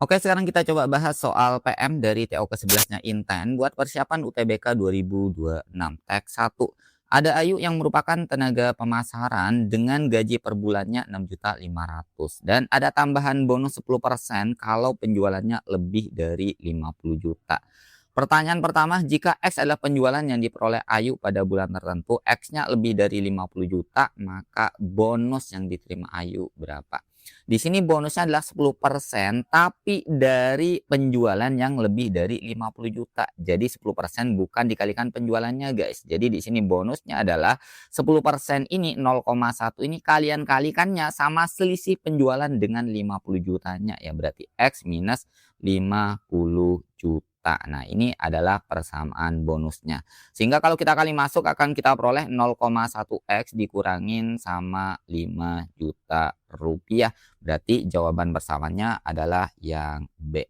Oke, sekarang kita coba bahas soal PM dari TO ke-11-nya Inten buat persiapan UTBK 2026. Teks 1. Ada Ayu yang merupakan tenaga pemasaran dengan gaji per bulannya 6.500.000 dan ada tambahan bonus 10% kalau penjualannya lebih dari 50 juta. Pertanyaan pertama, jika X adalah penjualan yang diperoleh Ayu pada bulan tertentu, X-nya lebih dari 50 juta, maka bonus yang diterima Ayu berapa? Di sini bonusnya adalah 10% tapi dari penjualan yang lebih dari 50 juta. Jadi 10% bukan dikalikan penjualannya, guys. Jadi di sini bonusnya adalah 10% ini 0,1 ini kalian kalikannya sama selisih penjualan dengan 50 jutanya ya. Berarti X minus 50 juta. Nah, ini adalah persamaan bonusnya. Sehingga kalau kita kali masuk akan kita peroleh 0,1 X dikurangin sama 5 juta rupiah. Berarti jawaban bersamanya adalah yang B.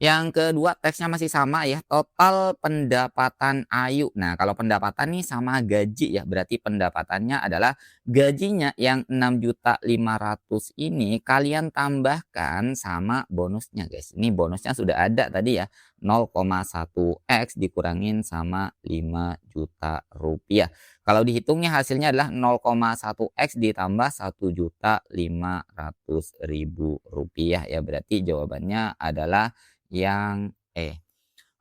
Yang kedua teksnya masih sama ya, total pendapatan Ayu. Nah, kalau pendapatan nih sama gaji ya, berarti pendapatannya adalah gajinya yang 6.500.000 ini kalian tambahkan sama bonusnya, guys. Ini bonusnya sudah ada tadi ya, 0,1 X dikurangin sama 5 juta rupiah. Kalau dihitungnya hasilnya adalah 0,1 X ditambah 1.500.000 rupiah ya. Berarti jawabannya adalah yang E.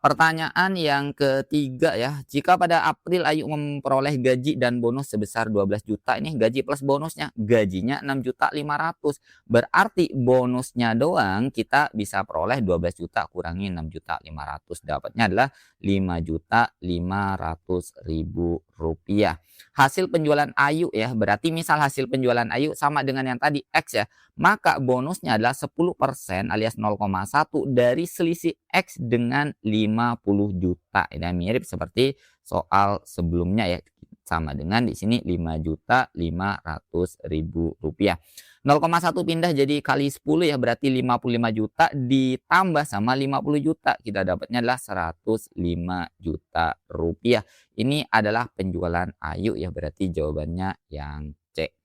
Pertanyaan yang ketiga ya, jika pada April Ayu memperoleh gaji dan bonus sebesar 12 juta, ini gaji plus bonusnya, gajinya 6.500.000. Berarti bonusnya doang kita bisa peroleh 12 juta kurangi 6.500.000. Dapatnya adalah 5.500.000 rupiah. Hasil penjualan Ayu ya, berarti misal hasil penjualan Ayu sama dengan yang tadi X ya, maka bonusnya adalah 10% alias 0,1 dari selisih X dengan 50 juta. Ini mirip seperti soal sebelumnya ya. Sama dengan di sini 5.500.000 rupiah. 0,1 pindah jadi kali 10 ya, berarti 55 juta ditambah sama 50 juta. Kita dapatnya adalah 105 juta rupiah. Ini adalah penjualan Ayu ya, berarti jawabannya yang C.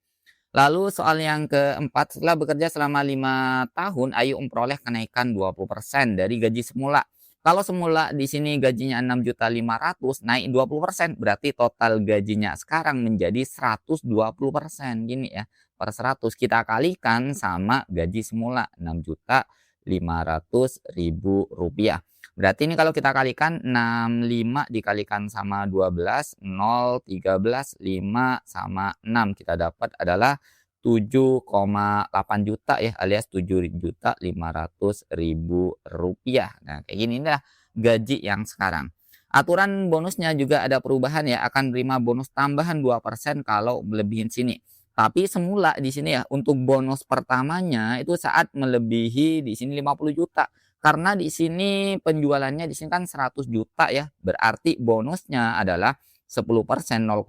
Lalu soal yang keempat, setelah bekerja selama 5 tahun, Ayu memperoleh kenaikan 20% dari gaji semula. Kalau semula di sini gajinya 6.500.000, naik 20%, berarti total gajinya sekarang menjadi 120%. Gini ya, per 100 kita kalikan sama gaji semula 6.500.000 rupiah. Berarti ini kalau kita kalikan 65 dikalikan sama 12, 0, 13, 5 sama 6 kita dapat adalah 7,8 juta ya, alias 7.500.000 rupiah. Nah, kayak gini inilah gaji yang sekarang. Aturan bonusnya juga ada perubahan ya, akan menerima bonus tambahan 2% kalau melebihin sini. Tapi semula di sini ya, untuk bonus pertamanya itu saat melebihi di sini 50 juta. Karena di sini penjualannya di sini kan 100 juta ya, berarti bonusnya adalah 10% 0,1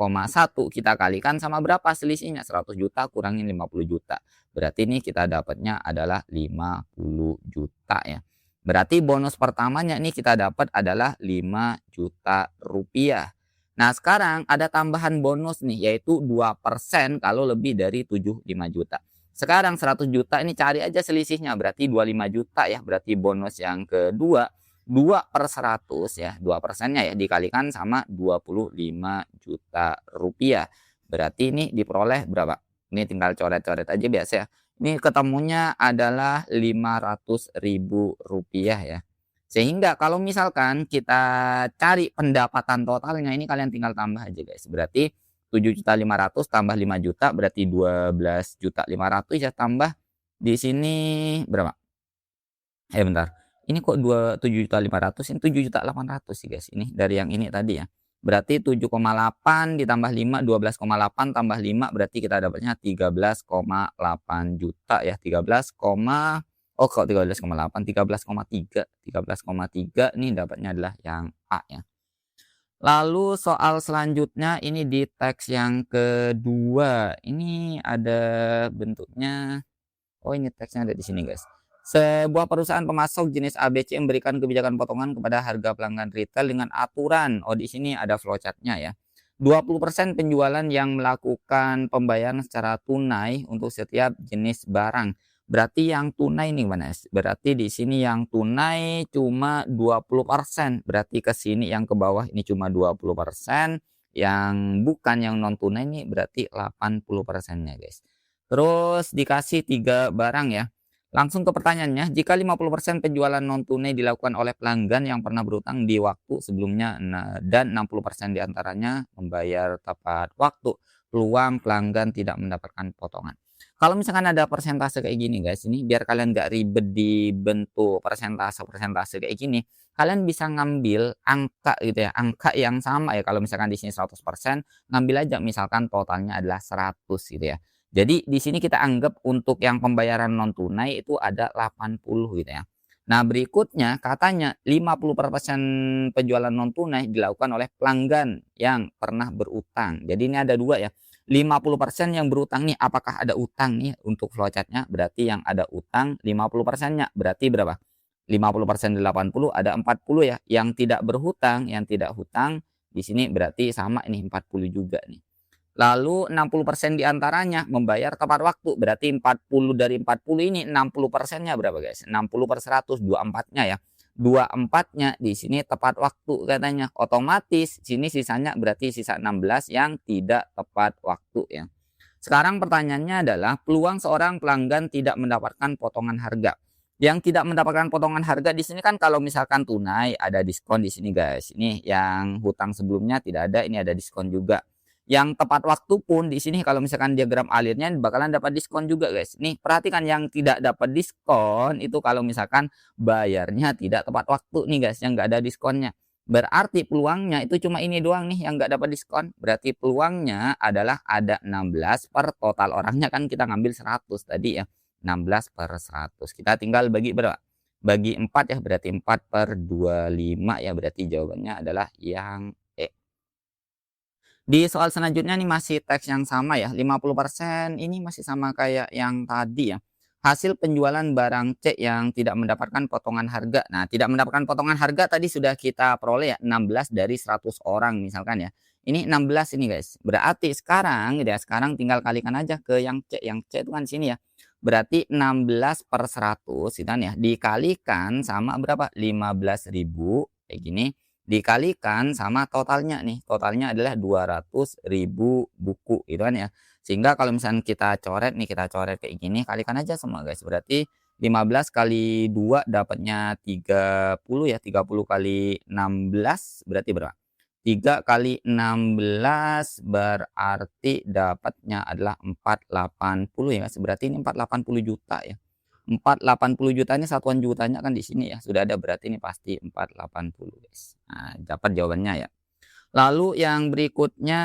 kita kalikan sama berapa selisihnya, 100 juta kurangin 50 juta. Berarti ini kita dapatnya adalah 50 juta ya. Berarti bonus pertamanya nih kita dapat adalah 5 juta rupiah. Nah, sekarang ada tambahan bonus nih yaitu 2% kalau lebih dari 75 juta. Sekarang 100 juta ini cari aja selisihnya, berarti 25 juta ya, berarti bonus yang kedua 2/100 ya, 2%-nya ya dikalikan sama 25 juta rupiah. Berarti ini diperoleh berapa? Ini tinggal coret-coret aja biasa ya. Ini ketemunya adalah 500.000 rupiah ya. Sehingga kalau misalkan kita cari pendapatan totalnya ini kalian tinggal tambah aja guys. Berarti 7.500.000 tambah 5 juta berarti 12.500.000 ya, tambah di sini berapa? Bentar. Ini kok 7.500.000 ini 7.800.000 sih guys. Ini dari yang ini tadi ya. Berarti 7,8 ditambah 5 12,8 tambah 5 berarti kita dapatnya 13,8 juta ya. 13, oh kok 13,8 13,3 13,3 nih dapatnya adalah yang A ya. Lalu soal selanjutnya ini di teks yang kedua. Ini ada bentuknya. Oh, ini teksnya ada di sini, guys. Sebuah perusahaan pemasok jenis ABC memberikan kebijakan potongan kepada harga pelanggan retail dengan aturan. Oh, di sini ada flowchart-nya ya. 20% penjualan yang melakukan pembayaran secara tunai untuk setiap jenis barang. Berarti yang tunai nih mana? Berarti di sini yang tunai cuma 20%. Berarti ke sini yang ke bawah ini cuma 20%, yang bukan yang non tunai nih berarti 80%-nya, guys. Terus dikasih 3 barang ya. Langsung ke pertanyaannya, jika 50% penjualan non tunai dilakukan oleh pelanggan yang pernah berutang di waktu sebelumnya dan 60% diantaranya membayar tepat waktu, peluang pelanggan tidak mendapatkan potongan. Kalau misalkan ada persentase kayak gini guys, ini biar kalian nggak ribet dibentuk persentase-persentase kayak gini, kalian bisa ngambil angka gitu ya, angka yang sama ya. Kalau misalkan di sini 100%, ngambil aja misalkan totalnya adalah 100 gitu ya. Jadi di sini kita anggap untuk yang pembayaran non tunai itu ada 80 gitu ya. Nah, berikutnya katanya 50% penjualan non tunai dilakukan oleh pelanggan yang pernah berutang. Jadi ini ada dua ya. 50% yang berutang nih, apakah ada utang nih untuk flowchart-nya? Berarti yang ada utang 50%-nya. Berarti berapa? 50% 80 ada 40 ya. Yang tidak berhutang, yang tidak hutang di sini berarti sama ini 40 juga nih. Lalu 60% diantaranya membayar tepat waktu. Berarti 40 dari 40 ini 60%-nya berapa guys? 60/100, 24-nya ya. 24-nya di sini tepat waktu katanya. Otomatis sini sisanya berarti sisa 16 yang tidak tepat waktu ya. Sekarang pertanyaannya adalah peluang seorang pelanggan tidak mendapatkan potongan harga. Yang tidak mendapatkan potongan harga di sini kan kalau misalkan tunai ada diskon di sini guys. Ini yang hutang sebelumnya tidak ada, ini ada diskon juga. Yang tepat waktu pun di sini kalau misalkan diagram alirnya bakalan dapat diskon juga guys. Nih perhatikan yang tidak dapat diskon itu kalau misalkan bayarnya tidak tepat waktu nih guys, yang nggak ada diskonnya. Berarti peluangnya itu cuma ini doang nih yang nggak dapat diskon. Berarti peluangnya adalah ada 16 per total orangnya kan kita ngambil 100 tadi ya. 16/100. Kita tinggal bagi berapa? Bagi 4 ya, berarti 4/25 ya, berarti jawabannya adalah yang E. Di soal selanjutnya nih masih teks yang sama ya, 50% ini masih sama kayak yang tadi ya. Hasil penjualan barang C yang tidak mendapatkan potongan harga. Nah, tidak mendapatkan potongan harga tadi sudah kita peroleh ya, 16 dari 100 orang misalkan ya. Ini 16 ini guys. Berarti sekarang gitu ya, sekarang tinggal kalikan aja ke yang C. Yang C itu kan sini ya. Berarti 16/100 gitu kan ya, dikalikan sama berapa? 15.000 kayak gini. Dikalikan sama totalnya nih, totalnya adalah 200.000 buku gitu kan ya. Sehingga kalau misalnya kita coret nih, kita coret kayak gini, kalikan aja semua guys. Berarti 15 kali 2 dapatnya 30 ya, 30 kali 16 berarti berapa? 3 kali 16 berarti dapatnya adalah 480 ya, berarti ini 480 juta ya. 480 juta ini satuan jutanya kan di sini ya, sudah ada berarti ini pasti 480 guys. Nah, dapat jawabannya ya. Lalu yang berikutnya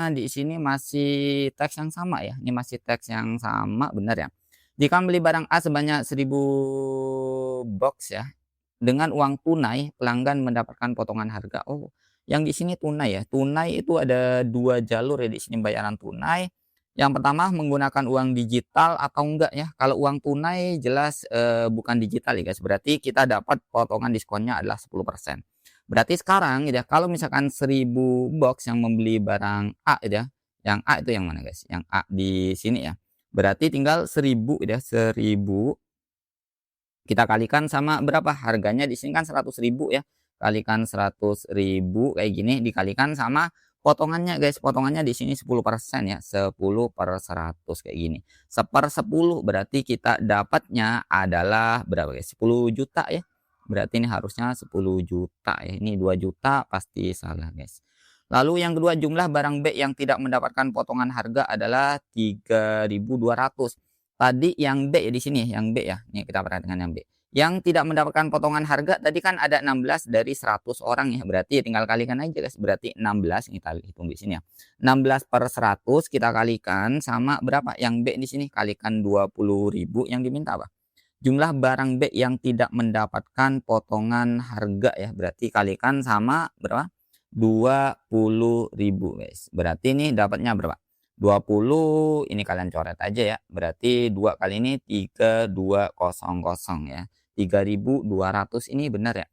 di sini masih teks yang sama ya, ini masih teks yang sama benar ya. Jika membeli barang A sebanyak 1000 box ya, dengan uang tunai pelanggan mendapatkan potongan harga. Oh, yang di sini tunai ya. Tunai itu ada 2 jalur ya di sini bayaran tunai. Yang pertama menggunakan uang digital atau enggak ya. Kalau uang tunai jelas bukan digital ya guys. Berarti kita dapat potongan diskonnya adalah 10%. Berarti sekarang ya kalau misalkan 1000 box yang membeli barang A ya. Yang A itu yang mana guys? Yang A di sini ya. Berarti tinggal 1000 ya, 1000 kita kalikan sama berapa? Harganya di sini kan 100.000 ya. Kalikan 100.000 kayak gini dikalikan sama potongannya guys. Potongannya di sini 10% ya. 10/100 kayak gini. 1/10 berarti kita dapatnya adalah berapa guys? 10 juta ya. Berarti ini harusnya 10 juta ya. Ini 2 juta pasti salah guys. Lalu yang kedua jumlah barang B yang tidak mendapatkan potongan harga adalah 3.200. Tadi yang B ya di sini yang B ya. Nih kita perhatikan yang B. Yang tidak mendapatkan potongan harga tadi kan ada 16 dari 100 orang ya. Berarti tinggal kalikan aja guys. Berarti 16 kita hitung di sini ya. 16/100 kita kalikan sama berapa? Yang B di sini kalikan 20.000 yang diminta apa? Jumlah barang B yang tidak mendapatkan potongan harga ya. Berarti kalikan sama berapa? 20.000 guys. Berarti ini dapatnya berapa? 20 ini kalian coret aja ya. Berarti 2 kali ini 3200 ya. 3.200 ini benar ya.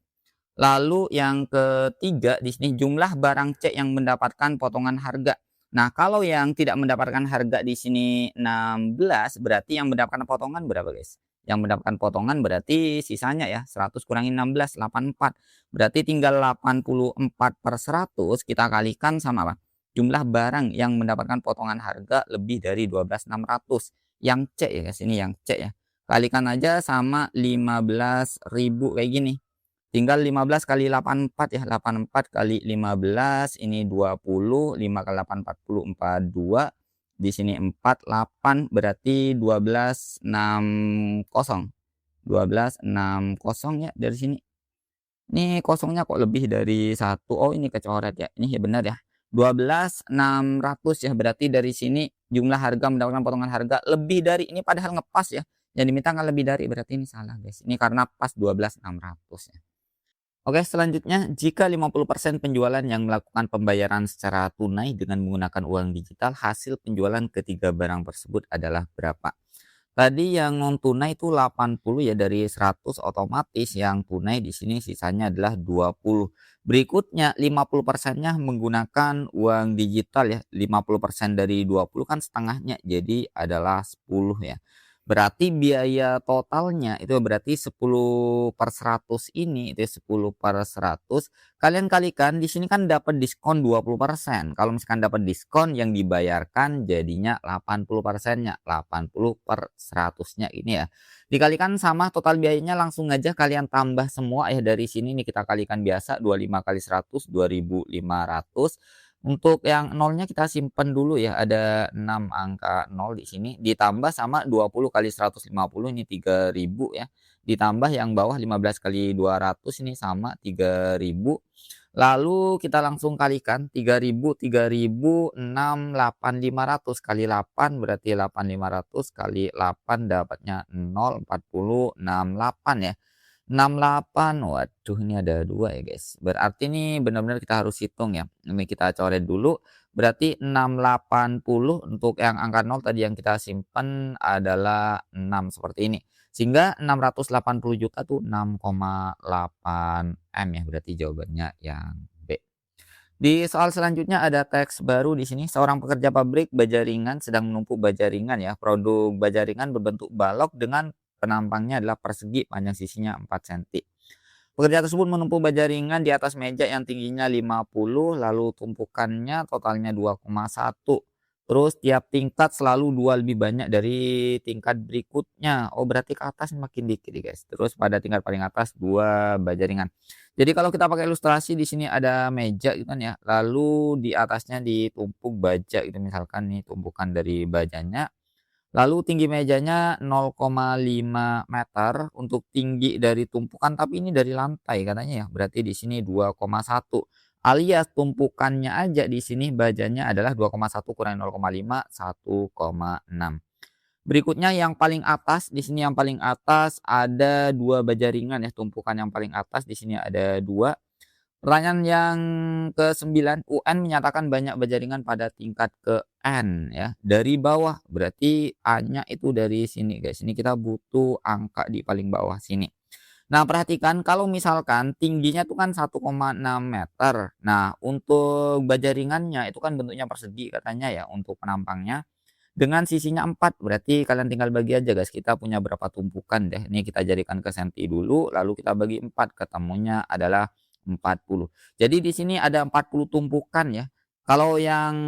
Lalu yang ketiga di sini jumlah barang C yang mendapatkan potongan harga. Nah, kalau yang tidak mendapatkan harga di sini 16, berarti yang mendapatkan potongan berapa, guys? Yang mendapatkan potongan berarti sisanya ya 100 kurangi 16, 84. Berarti tinggal 84/100 kita kalikan sama apa? Jumlah barang yang mendapatkan potongan harga lebih dari 12.600. Yang C ya, guys, ini yang C ya. Kalikan aja sama 15.000 kayak gini. Tinggal 15 kali 84 ya, 84 kali 15 ini 20, 5 kali 8 40, 42, di sini 4, 8 berarti 1260, 1260 ya dari sini. Ini kosongnya kok lebih dari satu. Oh, ini kecoret ya, ini ya benar ya, 12.600 ya, berarti dari sini jumlah harga mendapatkan potongan harga lebih dari ini, padahal ngepas ya, yang diminta kan lebih dari, berarti ini salah, guys. Ini karena pas 12.600 ya. Oke, selanjutnya, jika 50% penjualan yang melakukan pembayaran secara tunai dengan menggunakan uang digital, hasil penjualan ketiga barang tersebut adalah berapa? Tadi yang non tunai itu 80 ya, dari 100 otomatis yang tunai di sini sisanya adalah 20. Berikutnya 50%-nya menggunakan uang digital ya. 50% dari 20 kan setengahnya, jadi adalah 10 ya. Berarti biaya totalnya itu berarti 10/100 ini, itu 10/100 kalian kalikan di sini kan dapat diskon 20%. Kalau misalkan dapat diskon yang dibayarkan jadinya 80%-nya, 80/100-nya ini ya. Dikalikan sama total biayanya, langsung aja kalian tambah semua ya dari sini nih, kita kalikan biasa 25 kali 100, 2.500. Untuk yang nolnya kita simpen dulu ya, ada 6 angka 0 di sini, ditambah sama 20 kali 150 ini 3.000 ya, ditambah yang bawah 15 kali 200 ini sama 3.000. Lalu kita langsung kalikan 3.000, 3.000, 6, 8.500 kali 8 berarti 8.500 kali 8 dapatnya 0, 40, 68 ya. 68, waduh ini ada 2 ya, guys. Berarti ini benar-benar kita harus hitung ya. Ini kita coret dulu, berarti 680 untuk yang angka 0 tadi yang kita simpan adalah 6 seperti ini. Sehingga 680 juta tuh 6,8 M ya, berarti jawabannya yang B. Di soal selanjutnya ada teks baru di sini. Seorang pekerja pabrik baja ringan sedang menumpuk baja ringan ya. Produk baja ringan berbentuk balok dengan penampangnya adalah persegi, panjang sisinya 4 cm. Pekerja tersebut menumpuk baja ringan di atas meja yang tingginya 50, lalu tumpukannya totalnya 2,1. Terus tiap tingkat selalu 2 lebih banyak dari tingkat berikutnya. Oh, berarti ke atas makin dikit nih, guys. Terus pada tingkat paling atas 2 baja ringan. Jadi kalau kita pakai ilustrasi di sini ada meja gitu kan ya. Lalu di atasnya ditumpuk baja gitu, misalkan nih tumpukan dari bajanya. Lalu tinggi mejanya 0,5 meter untuk tinggi dari tumpukan, tapi ini dari lantai katanya ya. Berarti di sini 2,1 alias tumpukannya aja di sini bajanya adalah 2,1 kurangi 0,5, 1,6. Berikutnya yang paling atas, di sini yang paling atas ada 2 baja ringan ya, tumpukan yang paling atas di sini ada 2. Pertanyaan yang ke-9, UN menyatakan banyak baja ringan pada tingkat ke N ya, dari bawah. Berarti A-nya itu dari sini, guys. Ini kita butuh angka di paling bawah sini. Nah, perhatikan kalau misalkan tingginya tuh kan 1,6 meter. Nah, untuk baja ringannya itu kan bentuknya persegi katanya ya untuk penampangnya. Dengan sisinya 4, berarti kalian tinggal bagi aja, guys. Kita punya berapa tumpukan deh. Ini kita jadikan ke senti dulu, lalu kita bagi 4, ketemunya adalah 40. Jadi di sini ada 40 tumpukan ya. Kalau yang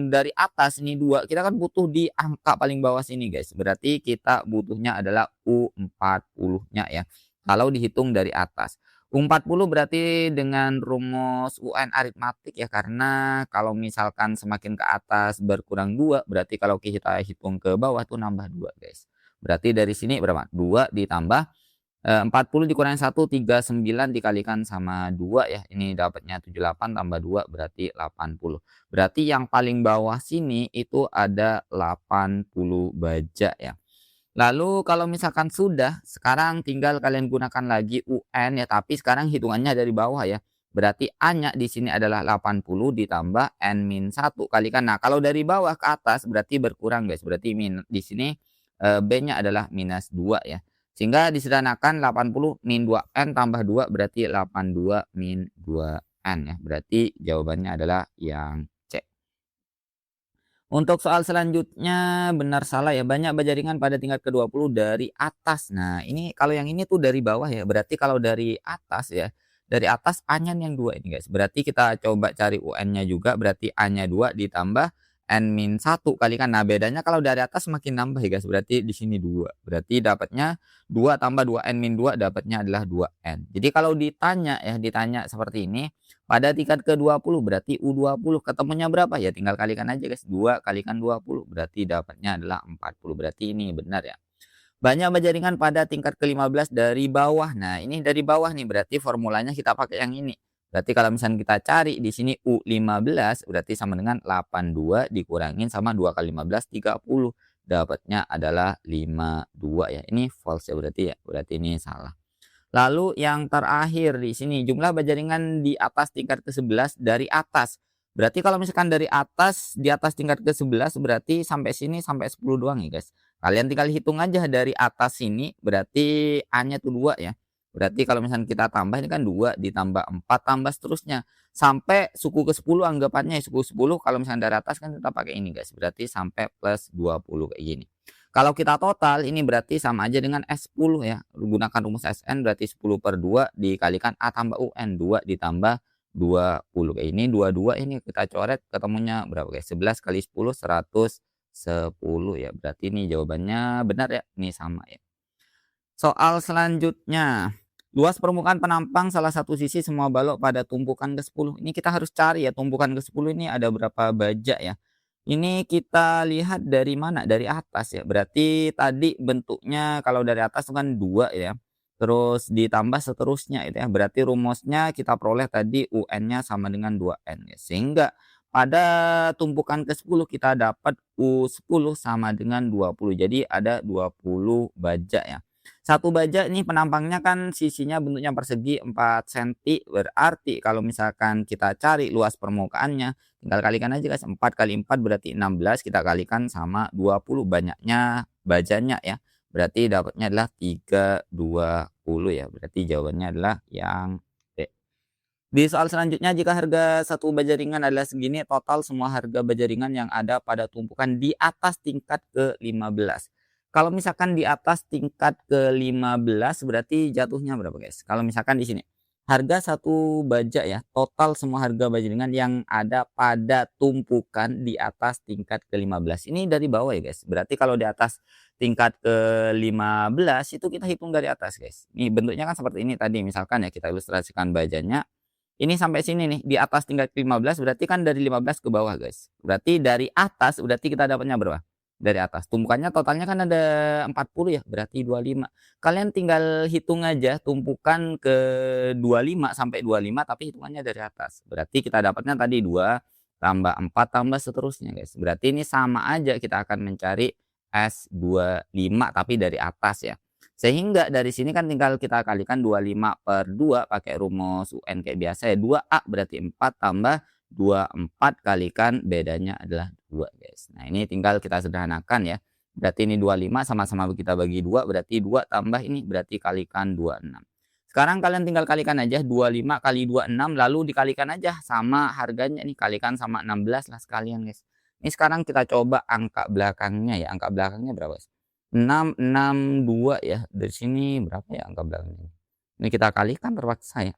dari atas ini 2, kita kan butuh di angka paling bawah sini, guys. Berarti kita butuhnya adalah U40-nya ya. Kalau dihitung dari atas. U40 berarti dengan rumus UN aritmatik ya, karena kalau misalkan semakin ke atas berkurang 2, berarti kalau kita hitung ke bawah tuh nambah 2, guys. Berarti dari sini berapa? 2 ditambah 40 dikurangi 1, 39 dikalikan sama 2 ya, ini dapatnya 78 tambah 2 berarti 80. Berarti yang paling bawah sini itu ada 80 baja ya. Lalu kalau misalkan sudah, sekarang tinggal kalian gunakan lagi UN ya, tapi sekarang hitungannya dari bawah ya. Berarti A-nya di sini adalah 80 ditambah N-1 kalikan. Nah, kalau dari bawah ke atas berarti berkurang, guys. Berarti di sini B-nya adalah minus 2 ya. Sehingga disederhanakan 80 min 2N tambah 2 berarti 82 min 2N ya. Berarti jawabannya adalah yang Untuk soal selanjutnya benar salah ya, banyak baja ringan pada tingkat ke-20 dari atas. Nah, ini kalau yang ini tuh dari bawah ya, berarti kalau dari atas ya, dari atas A-nya yang 2 ini guys. Berarti kita coba cari UN-nya juga, berarti A-nya 2 ditambah N-1 kalikan. Nah, bedanya kalau dari atas makin nambah ya guys, berarti di sini 2. Berarti dapatnya 2 tambah 2N-2 dapatnya adalah 2N. Jadi kalau ditanya ya, ditanya seperti ini, pada tingkat ke-20 berarti U20 ketemunya berapa? Ya tinggal kalikan aja guys, 2 kalikan 20 berarti dapatnya adalah 40. Berarti ini benar ya. Banyak baja ringan pada tingkat ke-15 dari bawah. Nah, ini dari bawah nih berarti formulanya kita pakai yang ini. Berarti kalau misalnya kita cari di sini U15 berarti sama dengan 82 dikurangin sama 2 kali 15 30. Dapatnya adalah 52 ya. Ini false ya berarti ya. Berarti ini salah. Lalu yang terakhir di sini jumlah baja ringan di atas tingkat ke-11 dari atas. Berarti kalau misalkan dari atas, di atas tingkat ke-11 berarti sampai sini sampai 10 doang ya guys. Kalian tinggal hitung aja dari atas sini berarti A-nya tuh 2 ya. Berarti kalau misalkan kita tambah ini kan 2 ditambah 4 tambah seterusnya. Sampai suku ke-10 anggapannya suku 10 kalau misalkan dari atas kan kita pakai ini guys. Berarti sampai plus 20 kayak gini. Kalau kita total ini berarti sama aja dengan S10 ya. Gunakan rumus SN berarti 10 per 2 dikalikan A tambah UN. 2 ditambah 20. Kayak ini 22 ini kita coret ketemunya berapa guys? 11 kali 10 110 ya. Berarti ini jawabannya benar ya. Ini sama ya. Soal selanjutnya. Luas permukaan penampang salah satu sisi semua balok pada tumpukan ke-10. Ini kita harus cari ya tumpukan ke-10 ini ada berapa baja ya. Ini kita lihat dari mana? Dari atas ya. Berarti tadi bentuknya kalau dari atas itu kan 2 ya. Terus ditambah seterusnya itu ya. Berarti rumusnya kita peroleh tadi UN-nya sama dengan 2N ya. Sehingga pada tumpukan ke-10 kita dapat U10 sama dengan 20. Jadi ada 20 baja ya. Satu baja ini penampangnya kan sisinya bentuknya persegi 4 cm. Berarti kalau misalkan kita cari luas permukaannya tinggal kalikan aja guys, 4 kali 4 berarti 16, kita kalikan sama 20 banyaknya bajanya ya. Berarti dapatnya adalah 320 ya. Berarti jawabannya adalah yang D. Di soal selanjutnya jika harga satu baja ringan adalah segini, total semua harga baja ringan yang ada pada tumpukan di atas tingkat ke-15. Kalau misalkan di atas tingkat ke-15 berarti jatuhnya berapa guys? Kalau misalkan di sini harga satu baja ya, total semua harga baja ringan yang ada pada tumpukan di atas tingkat ke-15. Ini dari bawah ya guys. Berarti kalau di atas tingkat ke-15 itu kita hitung dari atas guys. Nih bentuknya kan seperti ini tadi. Misalkan ya kita ilustrasikan bajanya. Ini sampai sini nih di atas tingkat ke-15 berarti kan dari 15 ke bawah guys. Berarti dari atas berarti kita dapatnya berapa? Dari atas. Tumpukannya totalnya kan ada 40 ya, berarti 25. Kalian tinggal hitung aja tumpukan ke 25 sampai 25 tapi hitungannya dari atas. Berarti kita dapatnya tadi 2 tambah 4 tambah seterusnya guys. Berarti ini sama aja kita akan mencari S25 tapi dari atas ya. Sehingga dari sini kan tinggal kita kalikan 25 per 2 pakai rumus UN kayak biasa ya. 2A berarti 4 tambah 24 kalikan bedanya adalah 2 guys. Nah ini tinggal kita sederhanakan ya. Berarti ini 25 sama-sama kita bagi 2 berarti 2 tambah ini berarti kalikan 26. Sekarang kalian tinggal kalikan aja 25 kali 26 lalu dikalikan aja sama harganya nih kalikan sama 16 lah sekalian guys. Ini sekarang kita coba angka belakangnya ya. Angka belakangnya berapa guys? 662 ya. Dari sini berapa ya angka belakangnya? Ini kita kalikan terpaksa ya.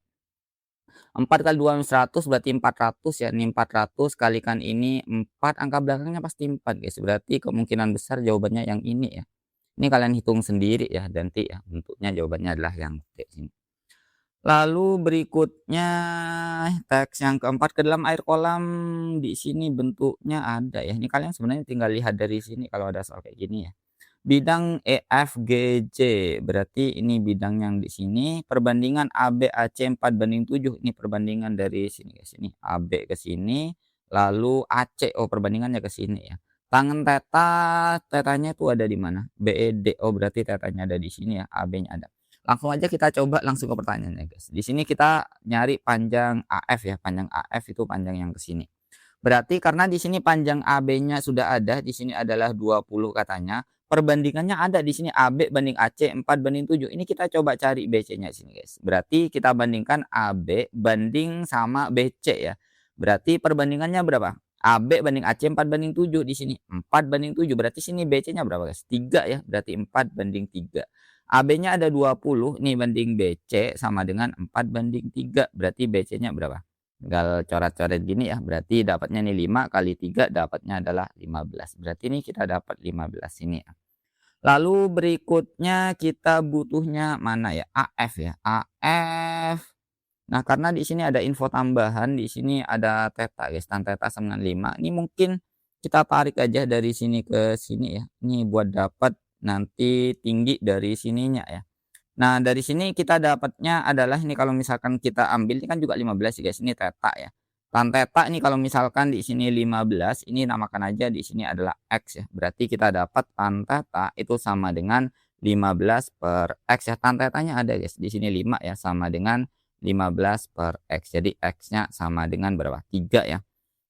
4 kali 2 100 berarti 400 ya. Ini 400 kalikan ini 4 angka belakangnya pasti 4 guys. Berarti kemungkinan besar jawabannya yang ini ya. Ini kalian hitung sendiri ya nanti ya. Bentuknya jawabannya adalah yang D sini. Lalu berikutnya teks yang keempat ke dalam air kolam di sini bentuknya ada ya. Ini kalian sebenarnya tinggal lihat dari sini kalau ada soal kayak gini ya. Bidang EFGJ berarti ini bidang yang di sini perbandingan ABAC 4:7 ini perbandingan dari sini ke sini AB ke sini lalu AC perbandingannya ke sini ya. Tangen tetanya itu ada di mana? BED berarti tetanya ada di sini ya, AB-nya ada. Langsung aja kita coba langsung ke pertanyaannya guys. Di sini kita nyari panjang AF ya, panjang AF itu panjang yang ke sini. Berarti karena di sini panjang AB-nya sudah ada, di sini adalah 20 katanya. Perbandingannya ada di sini AB banding AC 4:7. Ini kita coba cari BC-nya sini guys. Berarti kita bandingkan AB banding sama BC ya. Berarti perbandingannya berapa? AB banding AC 4/7 di sini. 4/7 berarti sini BC-nya berapa, guys? 3 ya, berarti 4/3. AB-nya ada 20 nih banding BC sama dengan 4/3. Berarti BC-nya berapa? Tinggal coret-coret gini ya, berarti dapatnya nih 5 kali 3 dapatnya adalah 15. Berarti ini kita dapat 15 ini ya. Lalu berikutnya kita butuhnya mana ya? AF ya. AF. Nah, karena di sini ada info tambahan, di sini ada theta guys, tan theta sama dengan 5. Ini mungkin kita tarik aja dari sini ke sini ya. Ini buat dapat nanti tinggi dari sininya ya. Nah, dari sini kita dapatnya adalah ini kalau misalkan kita ambil ini kan juga 15 ya guys, ini theta ya. Tan theta ini kalau misalkan di sini 15, ini namakan aja di sini adalah X ya. Berarti kita dapat tan theta itu sama dengan 15 per X ya. Tan tetanya ada guys, di sini 5 ya, sama dengan 15 per X. Jadi X-nya sama dengan berapa? 3 ya.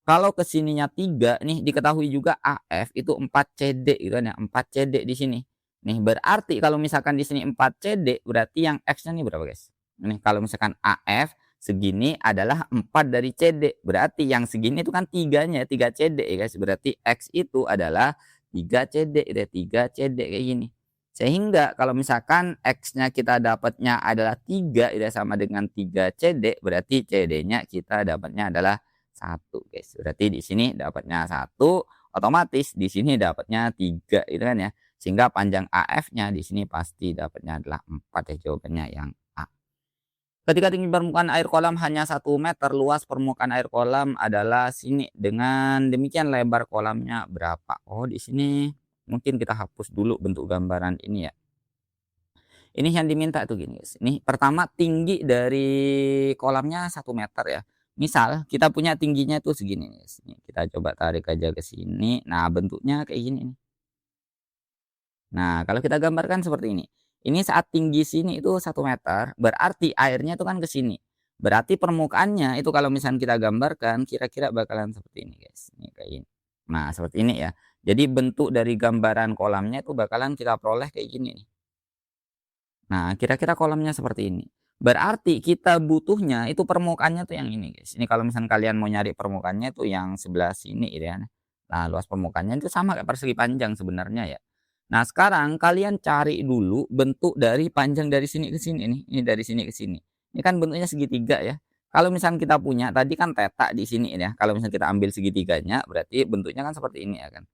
Kalau kesininya 3 nih diketahui juga AF itu 4CD gitu kan ya, 4CD di sini. Nih berarti kalau misalkan di sini 4CD berarti yang X-nya nih berapa guys? Nih kalau misalkan AF segini adalah 4 dari CD. Berarti yang segini itu kan 3-nya, 3 CD ya guys. Berarti X itu adalah 3 CD, 3 CD kayak gini. Sehingga kalau misalkan X-nya kita dapatnya adalah 3 ya sama dengan 3 CD, berarti CD-nya kita dapatnya adalah 1 guys. Berarti di sini dapatnya 1, otomatis di sini dapatnya 3 gitu kan ya. Sehingga panjang AF-nya di sini pasti dapatnya adalah 4 ya, jawabannya yang A. Ketika tinggi permukaan air kolam hanya 1 meter, luas permukaan air kolam adalah sini. Dengan demikian lebar kolamnya berapa? Oh, di sini mungkin kita hapus dulu bentuk gambaran ini ya. Ini yang diminta tuh gini guys. Ini pertama tinggi dari kolamnya 1 meter ya. Misal kita punya tingginya tuh segini guys. Nih, kita coba tarik aja ke sini. Nah, bentuknya kayak gini nih. Nah, kalau kita gambarkan seperti ini. Ini saat tinggi sini itu 1 meter, berarti airnya itu kan ke sini. Berarti permukaannya itu kalau misalnya kita gambarkan kira-kira bakalan seperti ini guys. Ini kayak ini. Nah, seperti ini ya. Jadi bentuk dari gambaran kolamnya itu bakalan kita peroleh kayak gini nih. Nah, kira-kira kolamnya seperti ini. Berarti kita butuhnya itu permukaannya tuh yang ini guys. Ini kalau misalnya kalian mau nyari permukaannya tuh yang sebelah sini gitu ya. Nah, luas permukaannya itu sama kayak persegi panjang sebenarnya ya. Nah, sekarang kalian cari dulu bentuk dari panjang dari sini ke sini nih. Ini dari sini ke sini. Ini kan bentuknya segitiga ya. Kalau misalnya kita punya tadi kan theta di sini ya. Kalau misalnya kita ambil segitiganya berarti bentuknya kan seperti ini ya kan.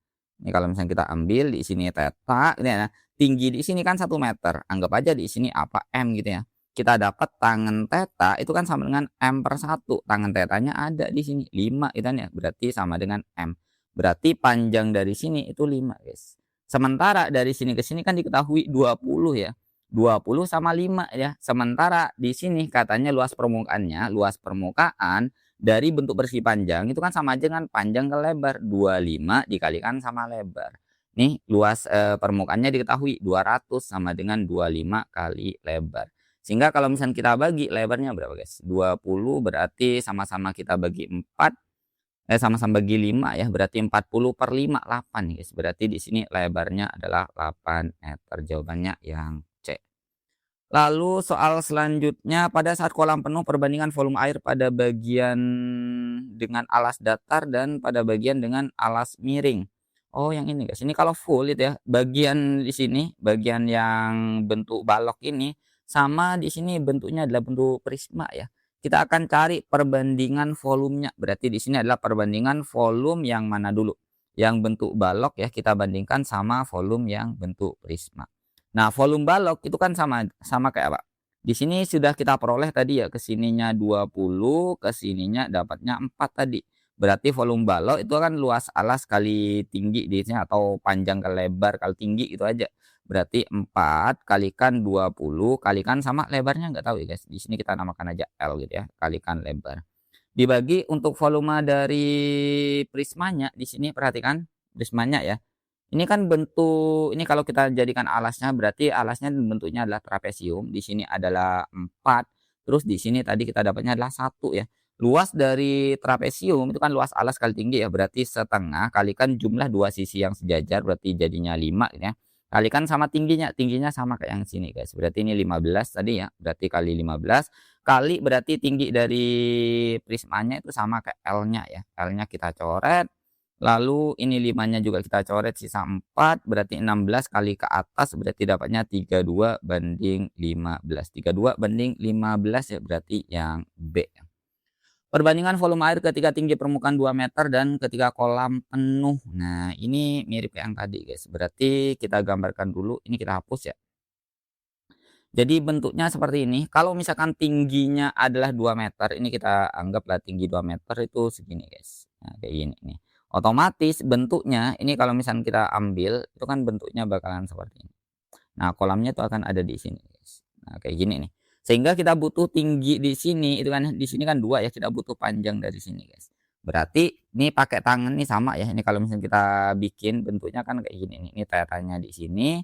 Ini kalau misalnya kita ambil di sini theta gitu ya. Tinggi di sini kan 1 meter, anggap aja di sini apa M gitu ya. Kita dapat tangan theta itu kan sama dengan M/1. Tangan tetanya ada di sini 5 gitu kan ya, berarti sama dengan M. Berarti panjang dari sini itu 5 guys. Sementara dari sini ke sini kan diketahui 20 ya. 20 sama 5 ya. Sementara di sini katanya luas permukaan dari bentuk persegi panjang itu kan sama aja dengan panjang ke lebar. 25 dikalikan sama lebar. Nih luas permukaannya diketahui 200 sama dengan 25 kali lebar. Sehingga kalau misalnya kita bagi lebarnya berapa guys? 20 berarti sama-sama kita bagi 4, sama-sama bagi 5 ya, berarti 40/5, 8 guys. Berarti di sini lebarnya adalah 8 meter. Jawabannya yang C. Lalu soal selanjutnya, pada saat kolam penuh perbandingan volume air pada bagian dengan alas datar dan pada bagian dengan alas miring. Oh, yang ini guys. Ini kalau full itu ya, bagian di sini, bagian yang bentuk balok ini sama di sini bentuknya adalah bentuk prisma ya. Kita akan cari perbandingan volumenya. Berarti di sini adalah perbandingan volume yang mana dulu? Yang bentuk balok ya, kita bandingkan sama volume yang bentuk prisma. Nah, volume balok itu kan sama kayak apa? Di sini sudah kita peroleh tadi ya, kesininya 20, kesininya dapatnya 4 tadi. Berarti volume balok itu kan luas alas kali tinggi di sini atau panjang kali lebar kali tinggi itu aja. Berarti 4 kalikan 20 kalikan sama lebarnya nggak tahu ya guys. Di sini kita namakan aja L gitu ya, kalikan lebar. Dibagi untuk volume dari prismanya di sini perhatikan prismanya ya. Ini kan bentuk ini kalau kita jadikan alasnya berarti alasnya bentuknya adalah trapesium. Di sini adalah 4, terus di sini tadi kita dapatnya adalah 1 ya. Luas dari trapesium itu kan luas alas kali tinggi ya, berarti setengah kalikan jumlah dua sisi yang sejajar berarti jadinya 5 gitu ya. Kalikan sama tingginya, tingginya sama kayak yang sini guys. Berarti ini 15 tadi ya, berarti kali 15 kali berarti tinggi dari prismanya itu sama kayak L-nya ya. L-nya kita coret, lalu ini 5-nya juga kita coret, sisa 4, berarti 16 kali ke atas berarti dapatnya 32:15. 32:15 ya, berarti yang B. Perbandingan volume air ketika tinggi permukaan 2 meter dan ketika kolam penuh. Nah, ini mirip kayak yang tadi, guys. Berarti kita gambarkan dulu, ini kita hapus ya. Jadi bentuknya seperti ini. Kalau misalkan tingginya adalah 2 meter, ini kita anggaplah tinggi 2 meter itu segini, guys. Nah, kayak gini nih. Otomatis bentuknya ini kalau misalkan kita ambil, itu kan bentuknya bakalan seperti ini. Nah, kolamnya itu akan ada di sini, guys. Nah, kayak gini nih. Sehingga kita butuh tinggi di sini, itu kan di sini kan 2 ya, kita butuh panjang dari sini, guys. Berarti ini pakai tangan nih sama ya. Ini kalau misalnya kita bikin bentuknya kan kayak gini nih. Ini tetanya di sini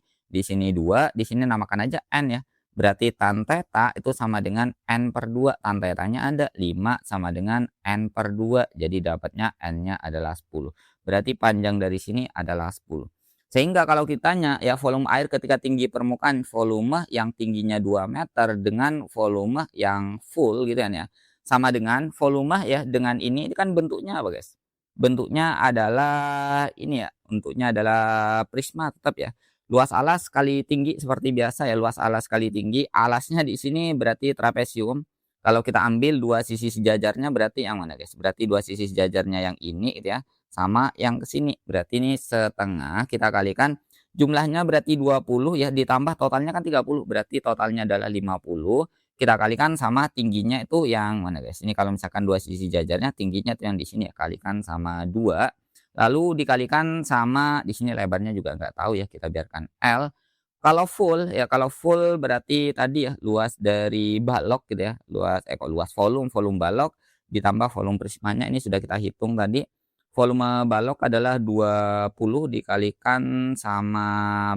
2, di sini namakan aja N ya. Berarti tan theta itu sama dengan N/2. Tan tetanya ada 5 sama dengan N/2. Jadi dapatnya N-nya adalah 10. Berarti panjang dari sini adalah 10. Sehingga kalau kitanya ya volume air ketika tinggi permukaan, volume yang tingginya 2 meter dengan volume yang full gitu kan ya. Sama dengan volume ya dengan ini kan bentuknya apa, guys? Bentuknya adalah ini ya, bentuknya adalah prisma tetap ya. Luas alas kali tinggi seperti biasa ya, luas alas kali tinggi. Alasnya di sini berarti trapesium. Kalau kita ambil dua sisi sejajarnya berarti yang mana, guys? Berarti dua sisi sejajarnya yang ini gitu ya, sama yang ke sini. Berarti ini setengah kita kalikan jumlahnya berarti 20 ya, ditambah totalnya kan 30. Berarti totalnya adalah 50. Kita kalikan sama tingginya itu yang mana, guys? Ini kalau misalkan dua sisi jajarnya tingginya itu yang di sini ya, kalikan sama 2. Lalu dikalikan sama di sini lebarnya juga nggak tahu ya, kita biarkan L. Kalau full ya, kalau full berarti tadi ya luas dari balok gitu ya, kok luas, volume balok ditambah volume prismanya ini sudah kita hitung tadi. Volume balok adalah 20 dikalikan sama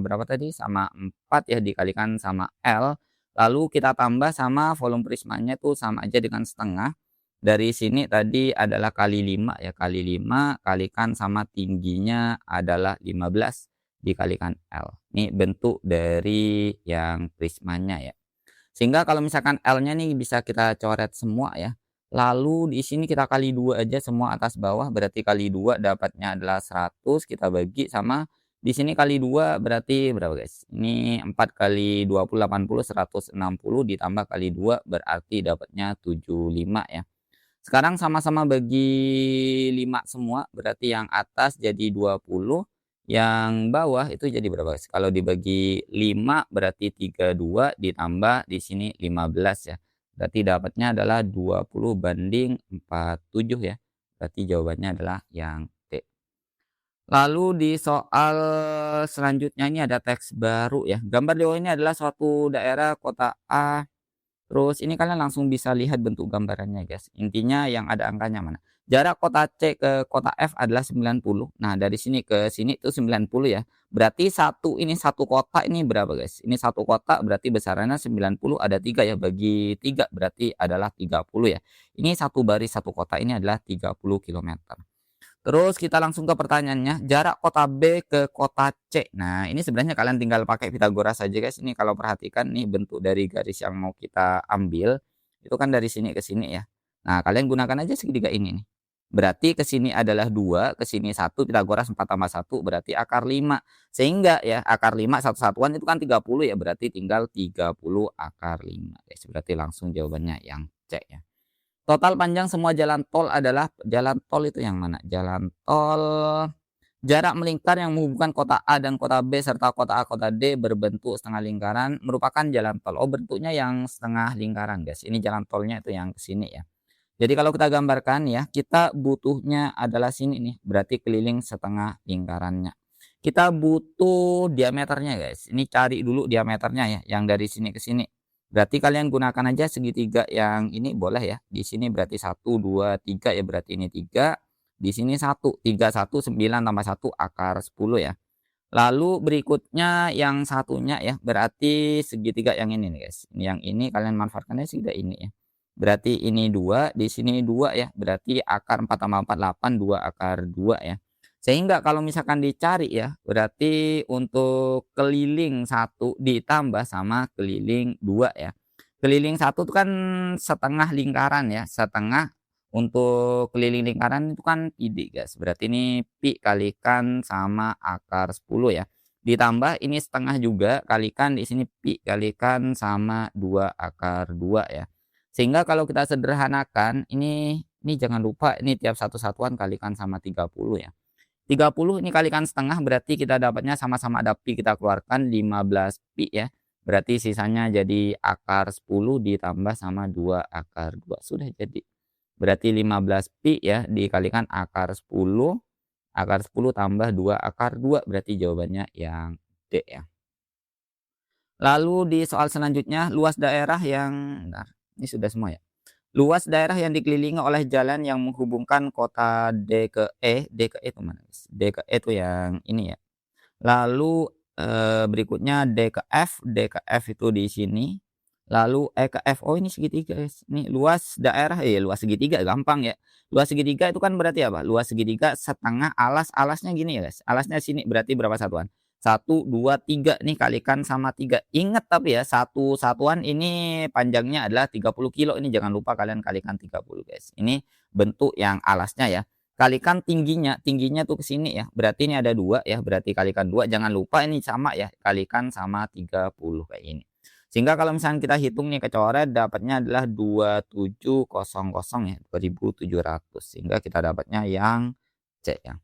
berapa tadi? Sama 4 ya, dikalikan sama L. Lalu kita tambah sama volume prismanya itu sama aja dengan setengah. Dari sini tadi adalah kali 5 ya, kali 5 kalikan sama tingginya adalah 15 dikalikan L. Ini bentuk dari yang prismanya ya. Sehingga kalau misalkan L-nya nih bisa kita coret semua ya. Lalu di sini kita kali 2 aja semua atas bawah, berarti kali 2 dapatnya adalah 100, kita bagi sama di sini kali 2 berarti berapa, guys? Ini 4 kali 20 80 160 ditambah kali 2 berarti dapatnya 75 ya. Sekarang sama-sama bagi 5 semua, berarti yang atas jadi 20, yang bawah itu jadi berapa, guys? Kalau dibagi 5 berarti 32 ditambah di sini 15 ya. Berarti dapatnya adalah 20:47 ya. Berarti jawabannya adalah yang D. Lalu di soal selanjutnya ini ada teks baru ya. Gambar di bawah ini adalah suatu daerah kota A. Terus ini kalian langsung bisa lihat bentuk gambarannya, guys. Intinya yang ada angkanya mana. Jarak kota C ke kota F adalah 90. Nah, dari sini ke sini itu 90 ya. Berarti satu kota ini berapa, guys? Ini satu kota berarti besarannya 90, ada 3 ya. Bagi 3 berarti adalah 30 ya. Ini satu baris satu kota ini adalah 30 kilometer. Terus kita langsung ke pertanyaannya, jarak kota B ke kota C. Nah, ini sebenarnya kalian tinggal pakai Pitagoras saja, guys. Ini kalau perhatikan nih bentuk dari garis yang mau kita ambil, itu kan dari sini ke sini ya. Nah, kalian gunakan aja segitiga ini nih. Berarti ke sini adalah 2, ke sini 1, Pitagoras 4 tambah 1 berarti akar 5. Sehingga ya, akar 5 satu-satuan itu kan 30 ya, berarti tinggal 30 akar 5. Guys, berarti langsung jawabannya yang C ya. Total panjang semua jalan tol adalah jalan tol itu yang mana? Jalan tol jarak melingkar yang menghubungkan kota A dan kota B serta kota A, kota D berbentuk setengah lingkaran merupakan jalan tol. Oh, bentuknya yang setengah lingkaran, guys. Ini jalan tolnya itu yang ke sini ya. Jadi kalau kita gambarkan ya, kita butuhnya adalah sini nih, berarti keliling setengah lingkarannya. Kita butuh diameternya, guys. Ini cari dulu diameternya ya, yang dari sini ke sini. Berarti kalian gunakan aja segitiga yang ini boleh ya. Di sini berarti 1, 2, 3 ya, berarti ini 3. Di sini 1, 3, 1, 9 tambah 1 akar 10 ya. Lalu berikutnya yang satunya ya, berarti segitiga yang ini nih, guys. Yang ini kalian manfaatkannya segitiga ini ya. Berarti ini 2, di sini 2 ya. Berarti akar 4 tambah 4 8, 2 akar 2 ya. Sehingga kalau misalkan dicari ya, berarti untuk keliling 1 ditambah sama keliling 2 ya. Keliling satu tuh kan setengah lingkaran ya, setengah untuk keliling lingkaran itu kan pi guys. Berarti ini pi kalikan sama akar 10 ya. Ditambah ini setengah juga kalikan di sini pi kalikan sama 2 akar 2 ya. Sehingga kalau kita sederhanakan ini jangan lupa ini tiap satu satuan kalikan sama 30 ya. 30 ini kalikan setengah berarti kita dapatnya sama-sama ada pi kita keluarkan 15 pi ya. Berarti sisanya jadi akar 10 ditambah sama 2 akar 2 sudah jadi. Berarti 15 pi ya dikalikan akar 10 tambah 2 akar 2 berarti jawabannya yang D ya. Lalu di soal selanjutnya luas daerah yang bentar, ini sudah semua ya. Luas daerah yang dikelilingi oleh jalan yang menghubungkan kota D ke E itu mana guys? D ke E itu yang ini ya. Lalu, berikutnya D ke F itu di sini, lalu E ke F, oh ini segitiga guys, ini luas daerah luas segitiga gampang ya. Luas segitiga itu kan berarti apa? Luas segitiga setengah alasnya gini ya guys, alasnya sini berarti berapa satuan? 1, 2, 3 nih kalikan sama 3. Ingat tapi ya, satu satuan ini panjangnya adalah 30 kilo ini jangan lupa kalian kalikan 30 guys. Ini bentuk yang alasnya ya. Kalikan tingginya tuh ke sini ya, berarti ini ada 2 ya, berarti kalikan 2 jangan lupa ini sama ya, kalikan sama 30 kayak ini. Sehingga kalau misalnya kita hitung nih kecoret dapatnya adalah 2700 ya, 2700 sehingga kita dapatnya yang C ya.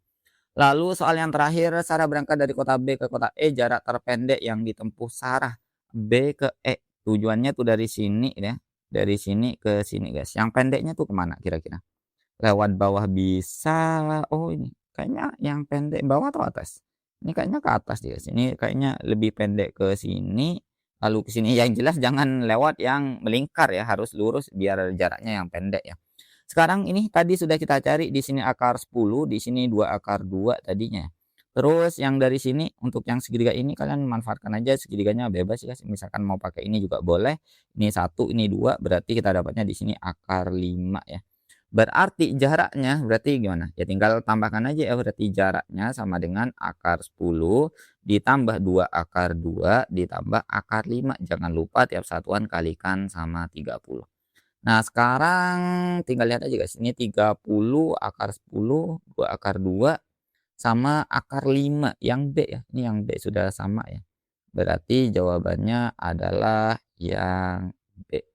Lalu soal yang terakhir, Sarah berangkat dari kota B ke kota E, jarak terpendek yang ditempuh Sarah B ke E. Tujuannya tuh dari sini ya, dari sini ke sini guys. Yang pendeknya tuh kemana kira-kira? Lewat bawah bisa, oh ini kayaknya yang pendek bawah atau atas? Ini kayaknya ke atas dia, sini kayaknya lebih pendek ke sini, lalu ke sini. Yang jelas jangan lewat yang melingkar ya, harus lurus biar jaraknya yang pendek ya. Sekarang ini tadi sudah kita cari di sini akar 10, di sini 2 akar 2 tadinya. Terus yang dari sini untuk yang segitiga ini kalian manfaatkan aja segitiganya bebas ya, misalkan mau pakai ini juga boleh. Ini 1, ini 2 berarti kita dapatnya di sini akar 5 ya. Berarti jaraknya berarti gimana? Ya tinggal tambahkan aja ya berarti jaraknya sama dengan akar 10 ditambah 2 akar 2 ditambah akar 5. Jangan lupa tiap satuan kalikan sama 30. Nah, sekarang tinggal lihat aja guys, ini 30 akar 10, 2 akar 2, sama akar 5 yang B ya, ini yang B sudah sama ya. Berarti jawabannya adalah yang B.